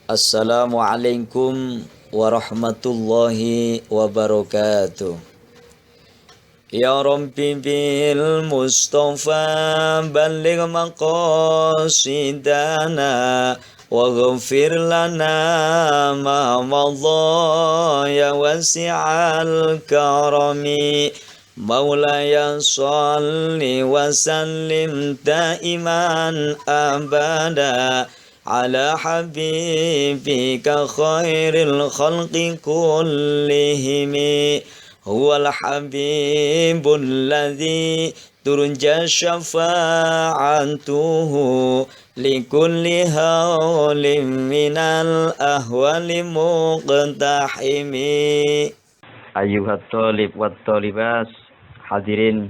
Assalamualaikum warahmatullahi wabarakatuh. Ya Rabbi bil Mustafa balligh maqasidana waghfir lana ma madha ya wasi'al karami. Maulaya salli wa sallim daiman abada ala habibika khairil khalqi kullihimi huwal habibul ladzi turja syafa'atuhu likulli hawlim minal ahwali muqtahimi. Ayuhat thalib wat thalibas, hadirin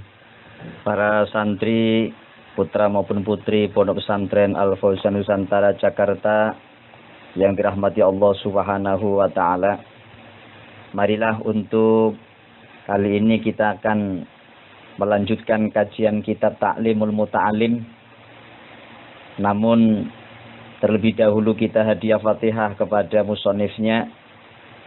para santri putra maupun putri Pondok Pesantren Al Fauzan Nusantara Jakarta yang dirahmati Allah Subhanahu wa taala. Marilah untuk kali ini kita akan melanjutkan kajian kitab Ta'limul Muta'alim. Namun terlebih dahulu kita hadiah Fatihah kepada musonifnya.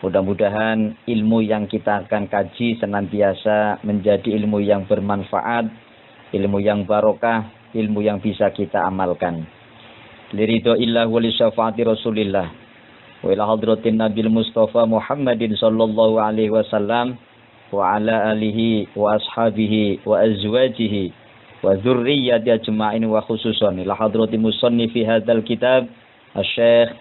Mudah-mudahan ilmu yang kita akan kaji senantiasa menjadi ilmu yang bermanfaat, ilmu yang barokah, ilmu yang bisa kita amalkan. Liridhoillah wa li syafaati Rasulillah wa ila hadratin Nabil Mustafa Muhammadin sallallahu alaihi wasallam wa ala alihi wa ashabihi wa azwajihi wa dzurriyyati ajma'in wa khususan ila hadrati musannifi hadzal kitab Asy-Syaikh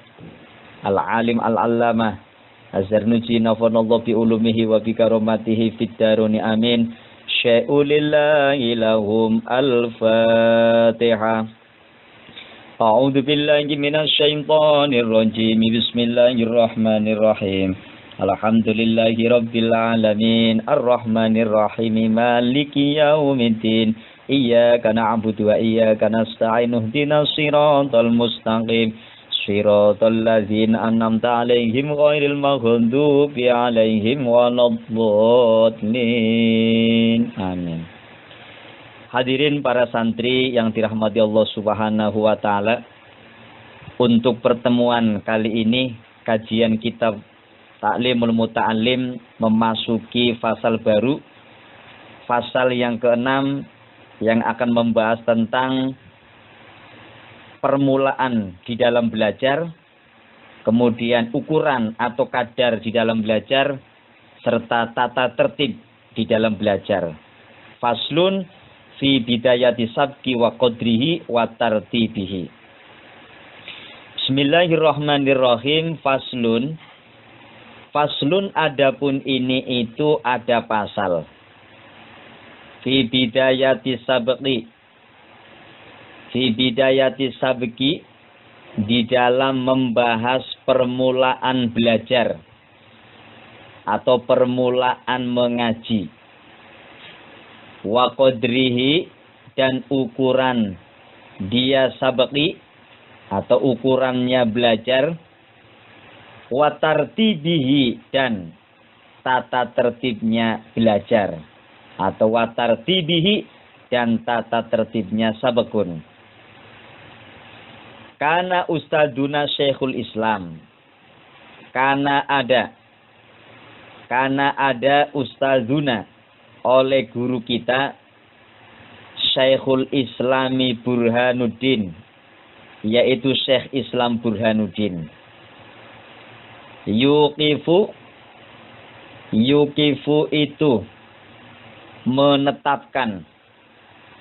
Al-Alim Al-Allamah Az-Zarnuji nafanallahu bi ulumihi wa bi karamatihi fid daroni amin. Syai'ulillahi lahum al-Fatihah. A'udzu billahi minasy syaithanir rajim. Bismillahirrahmanirrahim. Alhamdulillahi rabbil alamin. Arrahmanir rahim. Maliki yaumiddin. Iyyaka na'budu wa iyyaka nasta'in. Ihdinas siratal mustaqim. Shiratal ladzina an'amta 'alaihim ghairil maghdubi 'alaihim waladdallin. Amin. Hadirin para santri yang dirahmati Allah Subhanahu wa taala, untuk pertemuan kali ini kajian kitab Ta'limul Muta'alim memasuki fasal baru, fasal yang ke-6 yang akan membahas tentang permulaan di dalam belajar, kemudian ukuran atau kadar di dalam belajar, serta tata tertib di dalam belajar. Faslun fi bidayati sabki wa qadrihi wa tartibihi. Bismillahirrahmanirrahim. Faslun. Faslun adapun ini itu ada pasal. Fi bidayati sabki. Fi bidayati sabki, di dalam membahas permulaan belajar atau permulaan mengaji. Wa qadrihi, dan ukuran dia sabki atau ukurannya belajar. Wa tartibihi, dan tata tertibnya belajar atau wa tartibihi, dan tata tertibnya sabekun. Karena Ustaduna Syekhul Islam. Karena ada Ustaduna oleh guru kita Syekhul Islami Burhanuddin, yaitu Syekh Islam Burhanuddin. Yuqifu itu menetapkan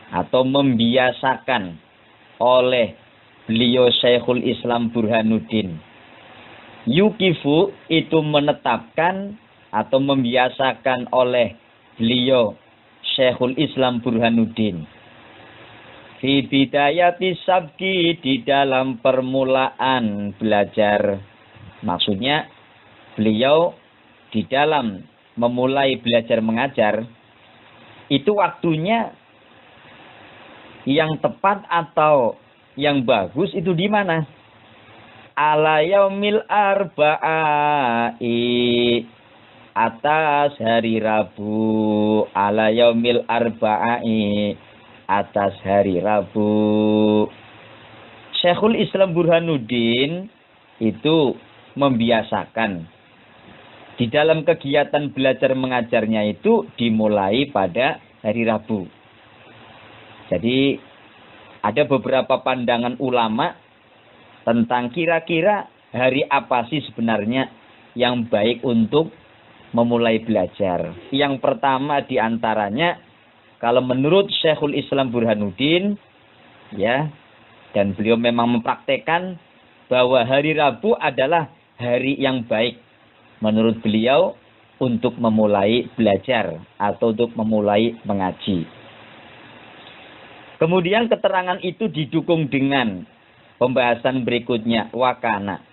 atau membiasakan oleh beliau Syekhul Islam Burhanuddin. Yuqifu itu menetapkan atau membiasakan oleh beliau Syekhul Islam Burhanuddin. Fi bidayati sabki, di dalam permulaan belajar. Maksudnya beliau di dalam memulai belajar mengajar itu waktunya yang tepat atau yang bagus itu di mana? Ala yaumil arba'i, atas hari Rabu. Ala yaumil arba'i, atas hari Rabu. Syekhul Islam Burhanuddin itu membiasakan di dalam kegiatan belajar mengajarnya itu dimulai pada hari Rabu. Jadi ada beberapa pandangan ulama tentang kira-kira hari apa sih sebenarnya yang baik untuk memulai belajar. Yang pertama di antaranya, kalau menurut Syekhul Islam Burhanuddin, ya, dan beliau memang mempraktekkan bahwa hari Rabu adalah hari yang baik menurut beliau untuk memulai belajar atau untuk memulai mengaji. Kemudian keterangan itu didukung dengan pembahasan berikutnya, wakana.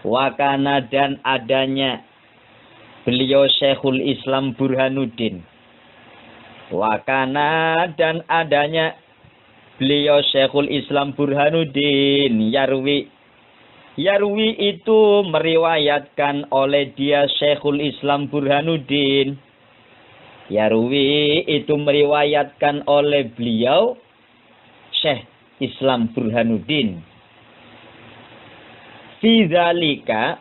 Wakana dan adanya beliau Syekhul Islam Burhanuddin. Wakana dan adanya beliau Syekhul Islam Burhanuddin yarwi. Yarwi itu meriwayatkan oleh dia Syekhul Islam Burhanuddin. Yarwi itu meriwayatkan oleh beliau Syekh Islam Burhanuddin. Fidzalika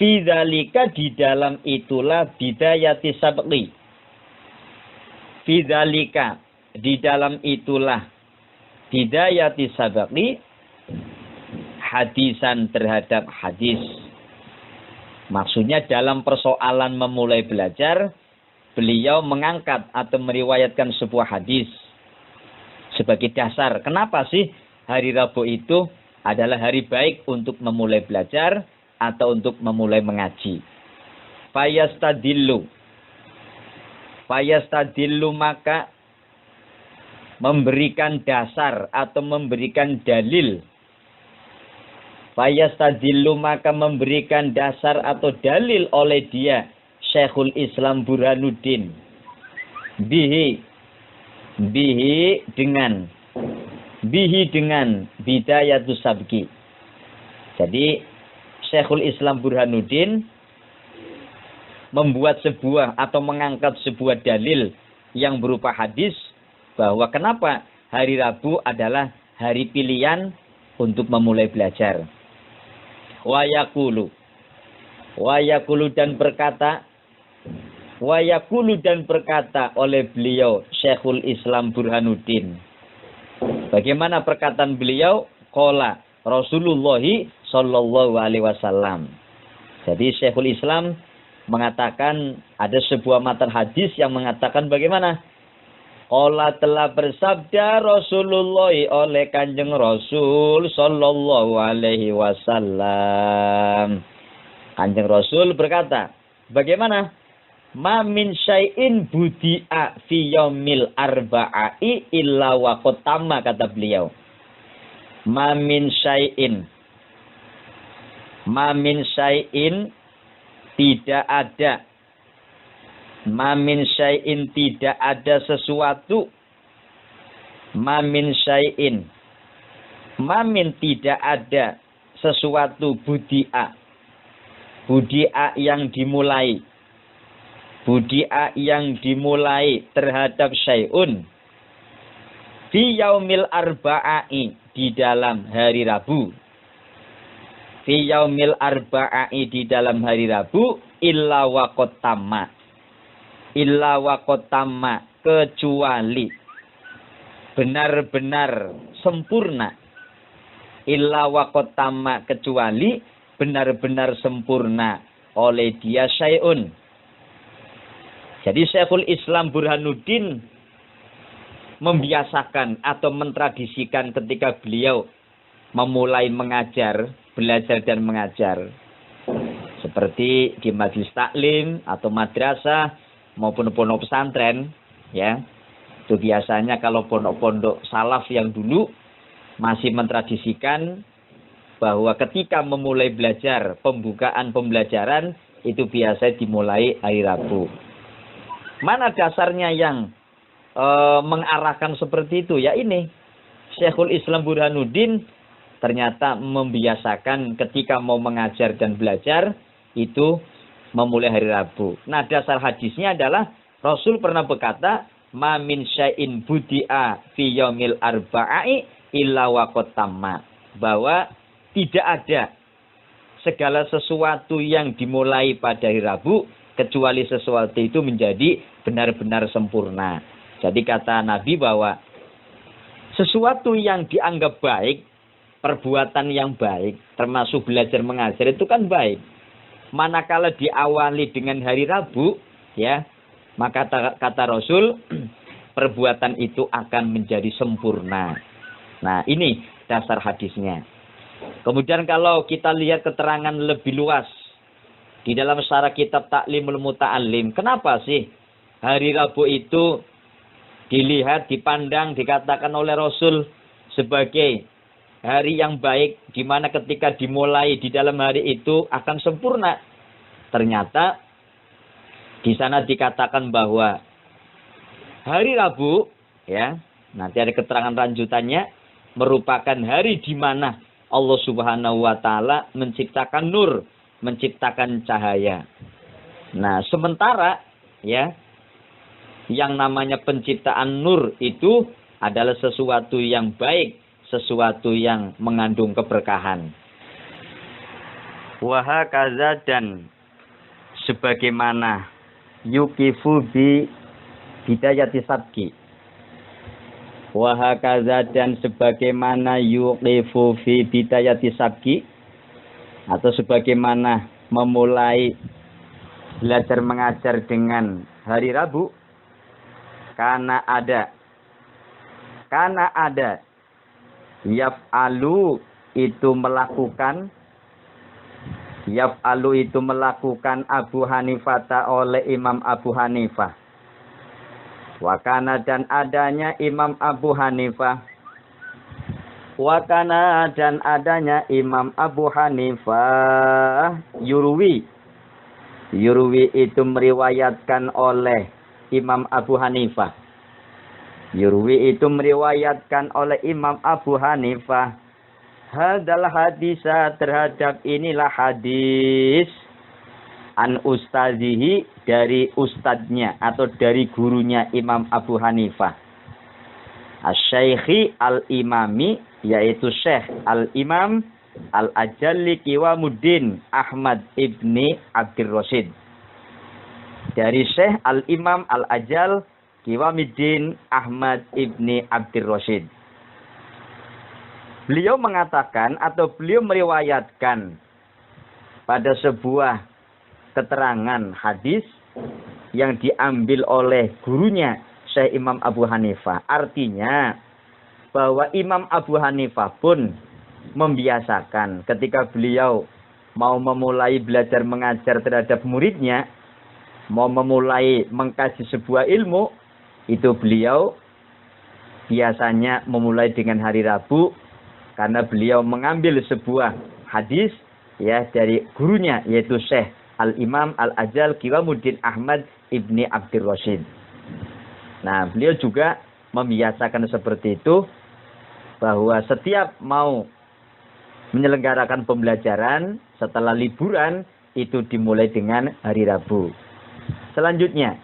di dalam itulah bidayati sabqi. Fidzalika di dalam itulah bidayati sabqi, hadisan terhadap hadis. Maksudnya dalam persoalan memulai belajar, beliau mengangkat atau meriwayatkan sebuah hadis sebagai dasar. Kenapa sih hari Rabu itu adalah hari baik untuk memulai belajar atau untuk memulai mengaji? Fayastadillu maka memberikan dasar atau memberikan dalil. Fayastadillu maka memberikan dasar atau dalil oleh dia Syekhul Islam Burhanuddin. Bihi dengan bidayatus sabqi. Jadi Syekhul Islam Burhanuddin membuat sebuah atau mengangkat sebuah dalil yang berupa hadis bahwa kenapa hari Rabu adalah hari pilihan untuk memulai belajar. Wa yaqulu dan berkata oleh beliau Syekhul Islam Burhanuddin. Bagaimana perkataan beliau? Qala Rasulullah sallallahu alaihi wasallam. Jadi Syekhul Islam mengatakan ada sebuah matan hadis yang mengatakan bagaimana? Qala telah bersabda Rasulullah oleh Kanjeng Rasul sallallahu alaihi wasallam. Kanjeng Rasul berkata, bagaimana? Ma min syai'in budi'a fi yaumil arba'i illa wa qad tamma, kata beliau. Ma min syai'in tidak ada. Ma min syai'in tidak ada sesuatu. Ma min syai'in. Ma min tidak ada sesuatu budi'a. Budi'a yang dimulai. Budi'a yang dimulai terhadap syai'un fi yaumil arba'i di dalam hari Rabu. Fi yaumil arba'i di dalam hari Rabu illa waqat tamma. Illa waqat tamma kecuali benar-benar sempurna. Illa waqat tamma kecuali benar-benar sempurna oleh dia syai'un. Jadi Syekhul Islam Burhanuddin membiasakan atau mentradisikan ketika beliau memulai mengajar, belajar dan mengajar. Seperti di majelis taklim atau madrasah maupun pondok pesantren, ya. Itu biasanya kalau pondok-pondok salaf yang dulu masih mentradisikan bahwa ketika memulai belajar, pembukaan pembelajaran itu biasa dimulai hari Rabu. Mana dasarnya yang mengarahkan seperti itu? Ya ini, Syekhul Islam Burhanuddin ternyata membiasakan ketika mau mengajar dan belajar itu memulai hari Rabu. Nah, dasar hadisnya adalah Rasul pernah berkata, "Ma min syai'in budi'a fi yaumil arba'i illa waqad tamma." Bahwa tidak ada segala sesuatu yang dimulai pada hari Rabu kecuali sesuatu itu menjadi benar-benar sempurna. Jadi kata Nabi bahwa sesuatu yang dianggap baik, perbuatan yang baik, termasuk belajar mengajar itu kan baik. Manakala diawali dengan hari Rabu, ya, maka kata Rasul, perbuatan itu akan menjadi sempurna. Nah, ini dasar hadisnya. Kemudian kalau kita lihat keterangan lebih luas di dalam syarah kitab Ta'limul Muta'allim, kenapa sih hari Rabu itu dilihat, dipandang, dikatakan oleh Rasul sebagai hari yang baik, di mana ketika dimulai di dalam hari itu akan sempurna? Ternyata di sana dikatakan bahwa hari Rabu, ya, nanti ada keterangan lanjutannya, merupakan hari di mana Allah Subhanahu wa taala menciptakan nur, menciptakan cahaya. Nah, sementara ya, yang namanya penciptaan nur itu adalah sesuatu yang baik, sesuatu yang mengandung keberkahan. Wahakaza, dan sebagaimana yukifu bi bidayati sabki. Wahakaza, dan sebagaimana yukifu fi bidayati sabki, atau sebagaimana memulai belajar mengajar dengan hari Rabu, karena ada yaf'alu itu melakukan Abu Hanifah oleh Imam Abu Hanifah. Wakana, dan adanya Imam Abu Hanifah. Wakana, dan adanya Imam Abu Hanifah. Yurwi itu meriwayatkan oleh Imam Abu Hanifah. Yurwi itu meriwayatkan oleh Imam Abu Hanifah. Hadal hadisa, terhadap inilah hadis, an ustazihi, dari ustadznya atau dari gurunya Imam Abu Hanifah. Asy-Syaikhi al-Imami, yaitu Syekh al-Imam al-Ajalli Qiwamuddin Ahmad ibni Abdir Rasyid. Dari Syekh al-Imam al-Ajal Qiwamuddin Ahmad ibni Abdir Rasyid. Beliau mengatakan atau beliau meriwayatkan pada sebuah keterangan hadis yang diambil oleh gurunya Syekh Imam Abu Hanifah. Artinya bahwa Imam Abu Hanifah pun membiasakan ketika beliau mau memulai belajar mengajar terhadap muridnya, mau memulai mengkaji sebuah ilmu, itu beliau biasanya memulai dengan hari Rabu, karena beliau mengambil sebuah hadis ya dari gurunya, yaitu Syekh Al-Imam Al-Ajal Qiwamuddin Ahmad ibni Abdir Rasyid. Nah, beliau juga membiasakan seperti itu, bahwa setiap mau menyelenggarakan pembelajaran setelah liburan itu dimulai dengan hari Rabu. Selanjutnya,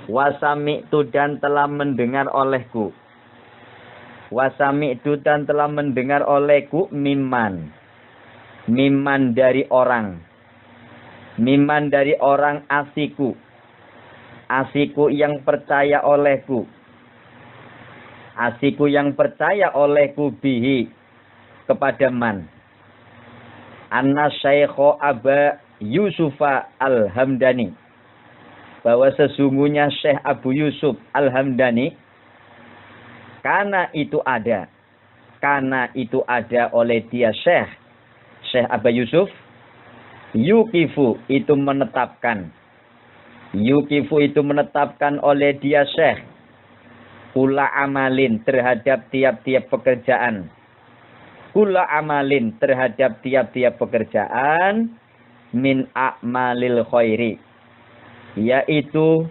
wasami'tu, dan telah mendengar olehku. Wasami'tu, dan telah mendengar olehku mimman dari orang. Mimman dari orang asiku yang percaya olehku. Asiku yang percaya olehku bihi, kepada man. Anna Syaikho Aba Yusufa Al-Hamdani, bahwa sesungguhnya Syekh Abu Yusuf Al-Hamdani, karena itu ada oleh dia Syekh Abu Yusuf, yukifu itu menetapkan oleh dia Syekh, kula amalin, terhadap tiap-tiap pekerjaan, min a'malil khairi, yaitu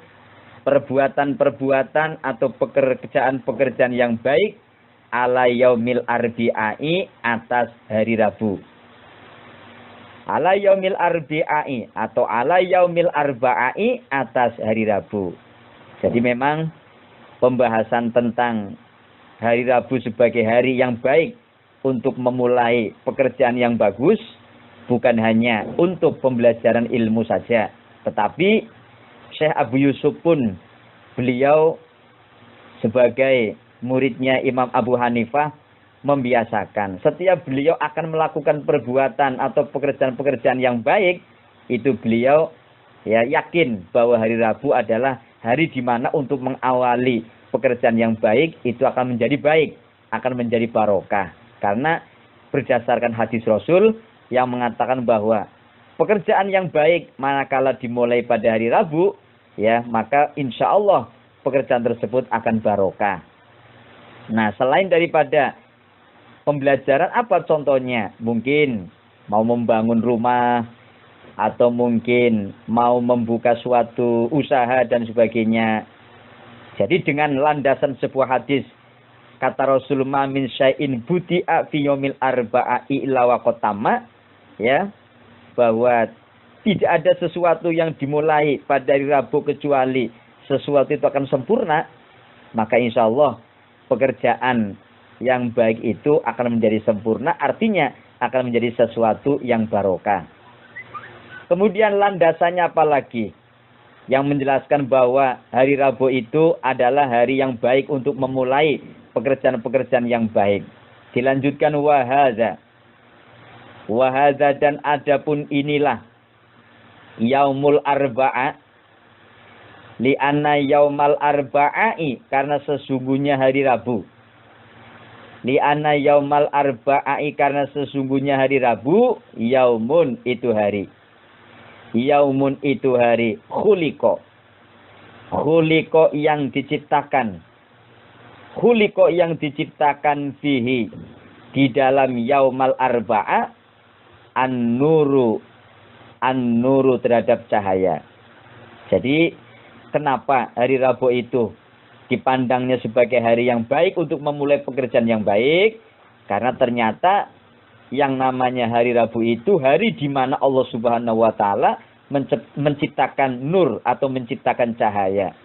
perbuatan-perbuatan atau pekerjaan-pekerjaan yang baik, ala yaumil arbi'ai, atas hari Rabu. Ala yaumil arbi'ai atau ala yaumil arba'ai, atas hari Rabu. Jadi memang pembahasan tentang hari Rabu sebagai hari yang baik untuk memulai pekerjaan yang bagus, bukan hanya untuk pembelajaran ilmu saja, tetapi Syekh Abu Yusuf pun beliau sebagai muridnya Imam Abu Hanifah membiasakan setiap beliau akan melakukan perbuatan atau pekerjaan-pekerjaan yang baik, itu beliau yakin bahwa hari Rabu adalah hari di mana untuk mengawali pekerjaan yang baik itu akan menjadi baik, akan menjadi barokah. Karena berdasarkan hadis Rasul yang mengatakan bahwa pekerjaan yang baik manakala dimulai pada hari Rabu, maka insya Allah pekerjaan tersebut akan barokah. Nah, selain daripada pembelajaran, apa contohnya? Mungkin mau membangun rumah, atau mungkin mau membuka suatu usaha dan sebagainya. Jadi dengan landasan sebuah hadis, kata Rasulullah min syai'in budi'a fi yaumil arba'a illa wa qatama, bahwa tidak ada sesuatu yang dimulai pada hari Rabu kecuali sesuatu itu akan sempurna, maka insya Allah pekerjaan yang baik itu akan menjadi sempurna, artinya akan menjadi sesuatu yang barokah. Kemudian landasannya apa lagi? Yang menjelaskan bahwa hari Rabu itu adalah hari yang baik untuk memulai pekerjaan-pekerjaan yang baik. Dilanjutkan wahadza dan adapun inilah yaumul arba'a, li'anna yaumal arba'i, karena sesungguhnya hari Rabu. Li'anna yaumal arba'i, karena sesungguhnya hari Rabu, yaumun itu hari. Yaumun itu hari, khuliko yang diciptakan. Khuliko yang diciptakan fihi, di dalam yaumal arba'a, an-nuru terhadap cahaya. Jadi kenapa hari Rabu itu dipandangnya sebagai hari yang baik untuk memulai pekerjaan yang baik? Karena ternyata yang namanya hari Rabu itu hari di mana Allah Subhanahu wa taala menciptakan nur atau menciptakan cahaya.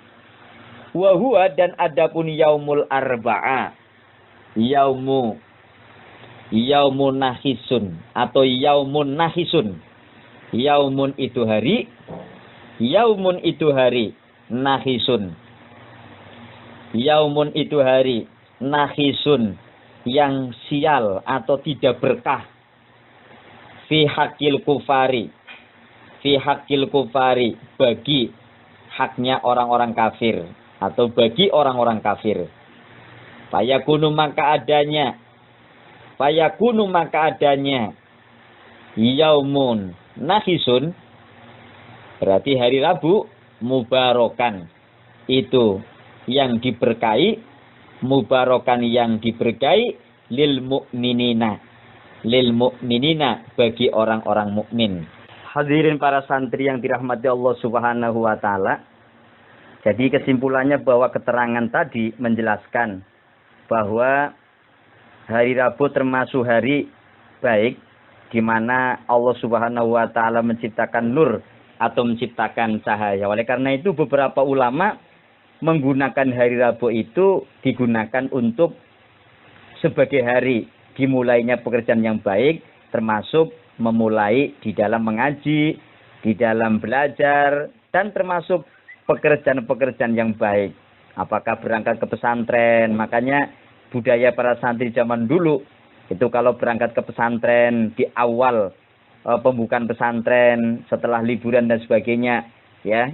Wa huwa, dan adapun yaumul arba'a, yaumun nahisun atau yaumun nahisun. Yaumun itu hari nahisun. Yaumun itu hari nahisun, yang sial atau tidak berkah. Fi haqqil kufari, bagi haknya orang-orang kafir atau bagi orang-orang kafir. Fayakunu maka adanya yaumun nahisun, berarti hari Rabu mubarokan, itu yang diberkahi, mubarokan yang diberkahi, lil mu'minina bagi orang-orang mukmin. Hadirin para santri yang dirahmati Allah Subhanahu wa taala. Jadi kesimpulannya bahwa keterangan tadi menjelaskan bahwa hari Rabu termasuk hari baik di mana Allah Subhanahu wa taala menciptakan nur atau menciptakan cahaya. Oleh karena itu beberapa ulama menggunakan hari Rabu itu digunakan untuk sebagai hari dimulainya pekerjaan yang baik, termasuk memulai di dalam mengaji, di dalam belajar, dan termasuk pekerjaan-pekerjaan yang baik. Apakah berangkat ke pesantren? Makanya budaya para santri zaman dulu itu kalau berangkat ke pesantren di awal pembukaan pesantren, setelah liburan dan sebagainya,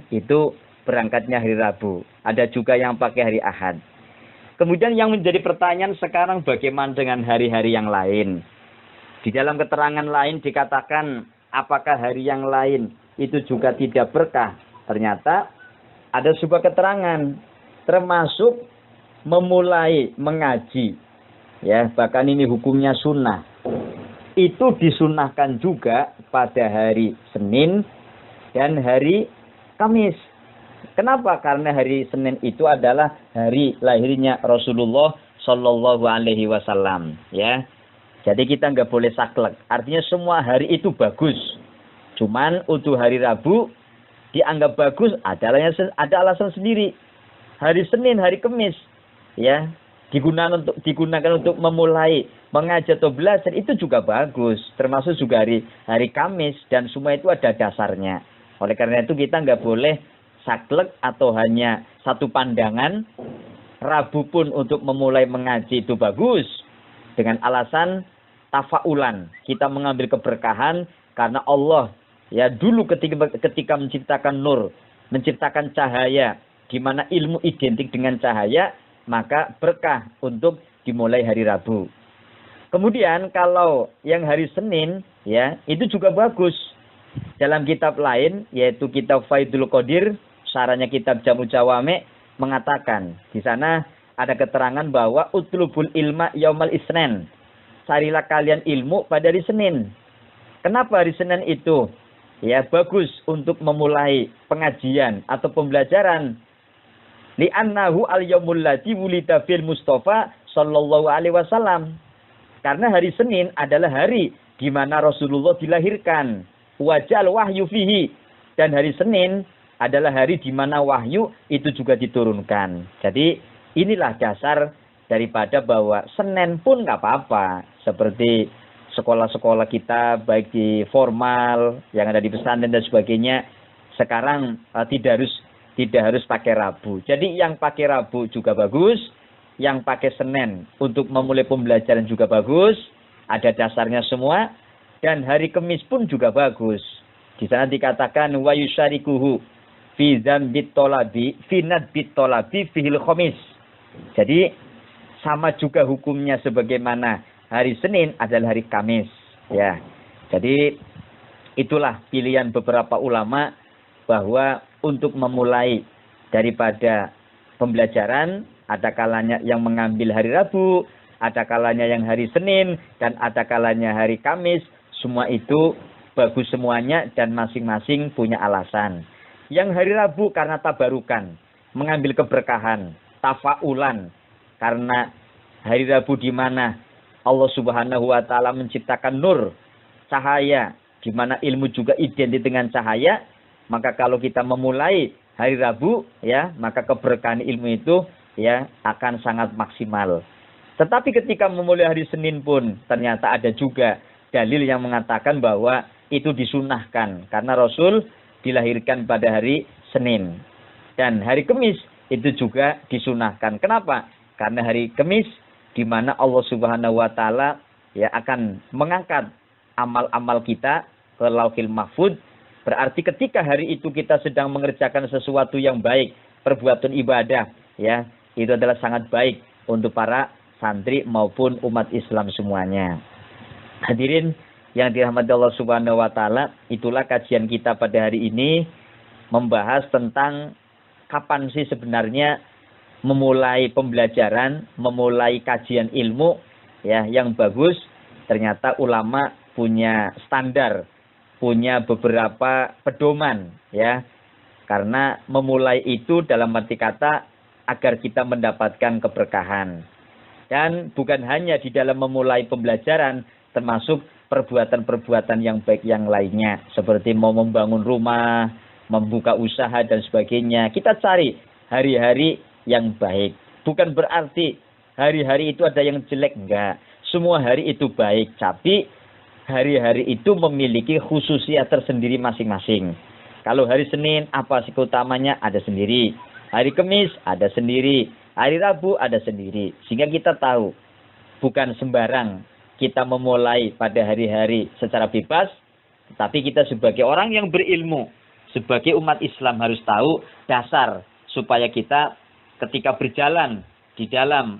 itu berangkatnya hari Rabu. Ada juga yang pakai hari Ahad. Kemudian yang menjadi pertanyaan sekarang, bagaimana dengan hari-hari yang lain? Di dalam keterangan lain dikatakan apakah hari yang lain itu juga tidak berkah? Ternyata ada sebuah keterangan termasuk memulai mengaji, bahkan ini hukumnya sunnah. Itu disunahkan juga pada hari Senin dan hari Kamis. Kenapa? Karena hari Senin itu adalah hari lahirnya Rasulullah Shallallahu Alaihi Wasallam. Jadi kita nggak boleh saklek. Artinya semua hari itu bagus. Cuman untuk hari Rabu dianggap bagus ada alasan sendiri. Hari Senin, hari Kamis, digunakan untuk memulai mengajar atau belajar itu juga bagus, termasuk juga hari Kamis, dan semua itu ada dasarnya. Oleh karena itu kita nggak boleh saklek atau hanya satu pandangan. Rabu pun untuk memulai mengaji itu bagus dengan alasan tafaulan, kita mengambil keberkahan karena Allah ya dulu ketika menciptakan nur, menciptakan cahaya, di mana ilmu identik dengan cahaya, maka berkah untuk dimulai hari Rabu. Kemudian kalau yang hari Senin ya itu juga bagus. Dalam kitab lain yaitu kitab Faidul Qadir, saranya kitab Jamu Jawame, mengatakan di sana ada keterangan bahwa utlubul ilma yaumal isnin. Carilah kalian ilmu pada hari Senin. Kenapa hari Senin itu ya bagus untuk memulai pengajian atau pembelajaran? Li'annahu al-yaumul ladzi wulida fil Mustafa sallallahu alaihi wasallam. Karena hari Senin adalah hari di mana Rasulullah dilahirkan. Wajal wahyu fihi, dan hari Senin adalah hari di mana wahyu itu juga diturunkan. Jadi inilah dasar daripada bahwa Senin pun nggak apa-apa. Seperti sekolah-sekolah kita baik di formal yang ada di pesantren dan sebagainya, sekarang tidak harus pakai Rabu. Jadi yang pakai Rabu juga bagus, yang pakai Senin untuk memulai pembelajaran juga bagus, ada dasarnya semua. Dan hari Kamis pun juga bagus. Di sana dikatakan wa yusyarikuhu fi dzambit tolabi fi nadbit tolabi fihil khamis. Jadi sama juga hukumnya sebagaimana hari Senin adalah hari Kamis ya. Jadi itulah pilihan beberapa ulama bahwa untuk memulai daripada pembelajaran ada kalanya yang mengambil hari Rabu, ada kalanya yang hari Senin, dan ada kalanya hari Kamis. Semua itu bagus semuanya dan masing-masing punya alasan. Yang hari Rabu karena tabarukan, mengambil keberkahan, tafaulan. Karena hari Rabu di mana Allah Subhanahu wa taala menciptakan nur, cahaya, di mana ilmu juga identik dengan cahaya, maka kalau kita memulai hari Rabu ya, maka keberkahan ilmu itu ya akan sangat maksimal. Tetapi ketika memulai hari Senin pun ternyata ada juga dalil yang mengatakan bahwa itu disunahkan karena Rasul dilahirkan pada hari Senin. Dan hari Kamis itu juga disunahkan. Kenapa? Karena hari Kamis di mana Allah Subhanahu wa taala ya akan mengangkat amal-amal kita ke Lauhil Mahfuz. Berarti ketika hari itu kita sedang mengerjakan sesuatu yang baik, perbuatan ibadah ya, itu adalah sangat baik untuk para santri maupun umat Islam semuanya. Hadirin yang dirahmati Allah Subhanahu wa taala, itulah kajian kita pada hari ini membahas tentang kapan sih sebenarnya memulai pembelajaran, memulai kajian ilmu ya yang bagus. Ternyata ulama punya standar, punya beberapa pedoman ya. Karena memulai itu dalam arti kata agar kita mendapatkan keberkahan. Dan bukan hanya di dalam memulai pembelajaran, termasuk perbuatan-perbuatan yang baik yang lainnya. Seperti mau membangun rumah, membuka usaha dan sebagainya. Kita cari hari-hari yang baik. Bukan berarti hari-hari itu ada yang jelek, enggak. Semua hari itu baik, tapi hari-hari itu memiliki khususiat tersendiri masing-masing. Kalau hari Senin, apa sih keutamanya? Ada sendiri. Hari Kamis, ada sendiri. Hari Rabu, ada sendiri. Sehingga kita tahu, bukan sembarang kita memulai pada hari-hari secara bebas, tapi kita sebagai orang yang berilmu, sebagai umat Islam harus tahu dasar supaya kita ketika berjalan di dalam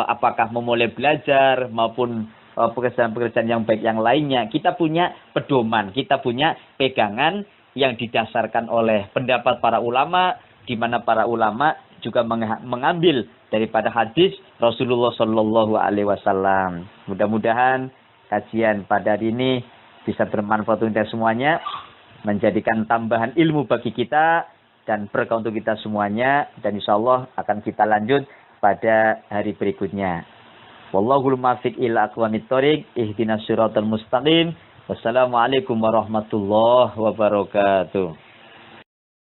apakah memulai belajar maupun pekerjaan-pekerjaan yang baik yang lainnya, kita punya pedoman, kita punya pegangan yang didasarkan oleh pendapat para ulama, di mana para ulama juga mengambil daripada hadis Rasulullah Shallallahu Alaihi Wasallam. Mudah-mudahan kajian pada hari ini bisa bermanfaat untuk kita semuanya, menjadikan tambahan ilmu bagi kita dan berkah untuk kita semuanya. Dan insya Allah akan kita lanjut pada hari berikutnya. Wallahul muwaffiq ila aqwamit thoriq, ihdinas siratal mustaqim. Wassalamualaikum warahmatullahi wabarakatuh.